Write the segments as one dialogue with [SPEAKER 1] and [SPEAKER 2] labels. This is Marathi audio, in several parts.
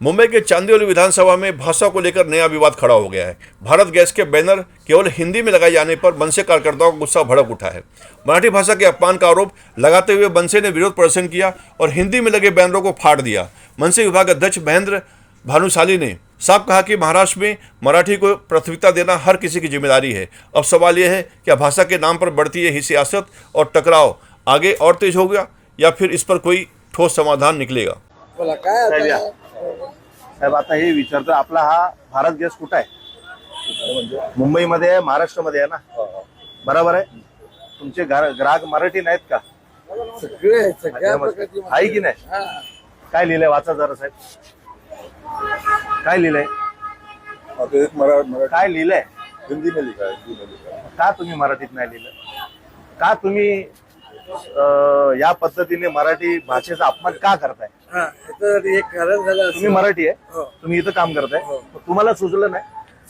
[SPEAKER 1] मुंबई के चांदीवली विधानसभा में भाषा को लेकर नया विवाद खड़ा हो गया है। भारत गैस के बैनर केवल हिंदी में लगाए जाने पर मनसे कार्यकर्ताओं का गुस्सा भड़क उठा है। मराठी भाषा के अपमान का आरोप लगाते हुए मनसे ने विरोध प्रदर्शन किया और हिंदी में लगे बैनरों को फाड़ दिया। मनसे विभाग अध्यक्ष महेंद्र भानुशाली ने साफ कहा कि महाराष्ट्र में मराठी को प्राथमिकता देना हर किसी की जिम्मेदारी है। अब सवाल यह है कि भाषा के नाम पर बढ़ती है सियासत और टकराव आगे और तेज हो गया या फिर इस पर कोई ठोस समाधान निकलेगा।
[SPEAKER 2] साहेब आता हे विचारतो, आपला हा भारत गॅस कुठं आहे? मुंबईमध्ये आहे, महाराष्ट्रामध्ये आहे ना? बरोबर आहे. तुमचे ग्राहक मराठी नाहीत का? आहे की नाही? काय लिहिलंय वाचा जरा साहेब. काय लिहिलंय? काय लिहिलंय?
[SPEAKER 3] हिंदी में लिखा है.
[SPEAKER 2] का तुम्ही मराठीत नाही लिहिलं? का तुम्ही या पद्धतीने मराठी भाषेचा अपमान का करताय?
[SPEAKER 4] एक कारण झालं.
[SPEAKER 2] तुम्ही मराठी आहे, तुम्ही इथं काम करताय, तुम्हाला सुचलं नाही?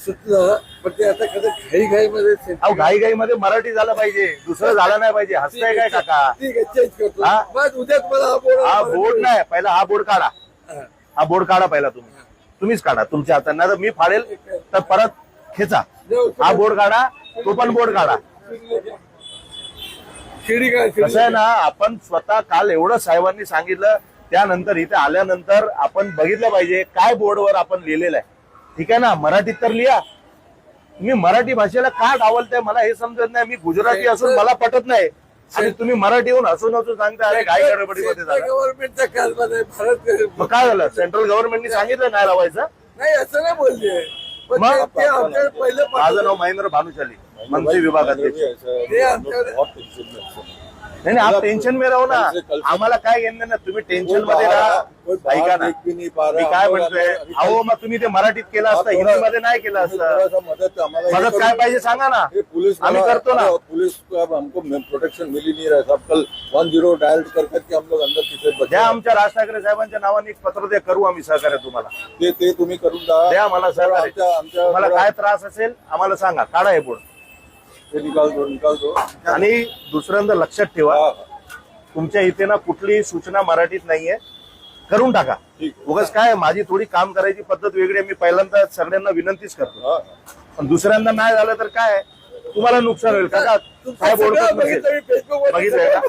[SPEAKER 4] सुचलं, पण ते आता कधी घाई मध्ये
[SPEAKER 2] अहो घाई मध्ये मराठी झालं पाहिजे, दुसरं झालं नाही पाहिजे. हसताय काय काका?
[SPEAKER 4] ठीक आहे, चेंज करतो.
[SPEAKER 2] हा?
[SPEAKER 4] बस उद्या तुम्हाला
[SPEAKER 2] हा बोर्ड नाही, पहिला हा बोर्ड काढा. हा बोर्ड काढा पहिला, तुम्हीच काढा तुमच्या हाताने. तर मी फाडेल तर परत खेचा. हा बोर्ड काढा, तो पण बोर्ड काढा. कसं आहे ना, आपण स्वतः काल एवढं साहेबांनी सांगितलं, त्यानंतर इथे आल्यानंतर आपण बघितलं पाहिजे काय बोर्डवर आपण लिहिलेलं आहे. ठीक आहे ना, मराठीत तर लिहा. तुम्ही मराठी भाषेला का डावलताय मला हे समजत नाही. मी गुजराती असून मला पटत नाही आणि तुम्ही मराठीहून हसून सांगता अरे काय गडबडीमध्ये झालं.
[SPEAKER 4] गव्हर्नमेंटचा कारभार आहे भारत.
[SPEAKER 2] मग काय झालं? सेंट्रल गव्हर्नमेंटनी सांगितलं नाही लावायचं.
[SPEAKER 4] नाही असं नाही बोलले.
[SPEAKER 2] मग
[SPEAKER 4] ते आमच्याकडे पहिलं
[SPEAKER 2] माझं नाव महेंद्र भानुशाली, मंत्री विभागाध्यक्ष.
[SPEAKER 4] ते आमच्याकडे
[SPEAKER 2] नाही नाही, आप टेन्शन में रहो ना. आम्हाला काय घेणं ना, तुम्ही टेन्शन मध्ये राहा. ऐका ना, मी काय म्हणतोय, अहो मग तुम्ही ते मराठीत केलं असतं, हिंदीमध्ये नाही केलं असतं. मदत काय पाहिजे सांगा ना, आम्ही करतो ना.
[SPEAKER 3] पुलिस को अब हमको प्रोटेक्शन मिल ही नहीं रहा. सब कल 10 डायल करके हम लोग अंदर पीछे
[SPEAKER 2] द्या. आमच्या राज ठाकरे साहेबांच्या नावाने एक पत्र द्या, करू आम्ही सहकार्य तुम्हाला.
[SPEAKER 3] ते तुम्ही करून
[SPEAKER 2] द्या मला सहकार्य. मला काय त्रास असेल आम्हाला सांगा, काढा हे बोर्ड.
[SPEAKER 3] निकाल दो.
[SPEAKER 2] आणि दुसऱ्यांदा लक्षात ठेवा, तुमच्या इथे ना कुठलीही सूचना मराठीत नाहीये, करून टाका. उगाच काय, माझी थोडी काम करायची पद्धत वेगळी आहे. मी पहिल्यांदा सगळ्यांना विनंतीच करतो, पण दुसऱ्यांदा नाही झालं तर काय तुम्हाला नुकसान होईल का? काय बोर्ड बघितलंय का?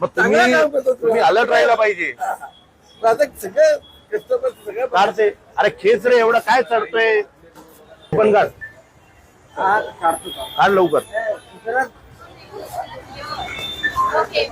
[SPEAKER 2] मग तुम्ही अलर्ट राहायला पाहिजे.
[SPEAKER 4] सगळं
[SPEAKER 2] काढते. अरे खेच रे, एवढं काय चढतोय? पण काढ काढ लवकर.
[SPEAKER 5] Okay.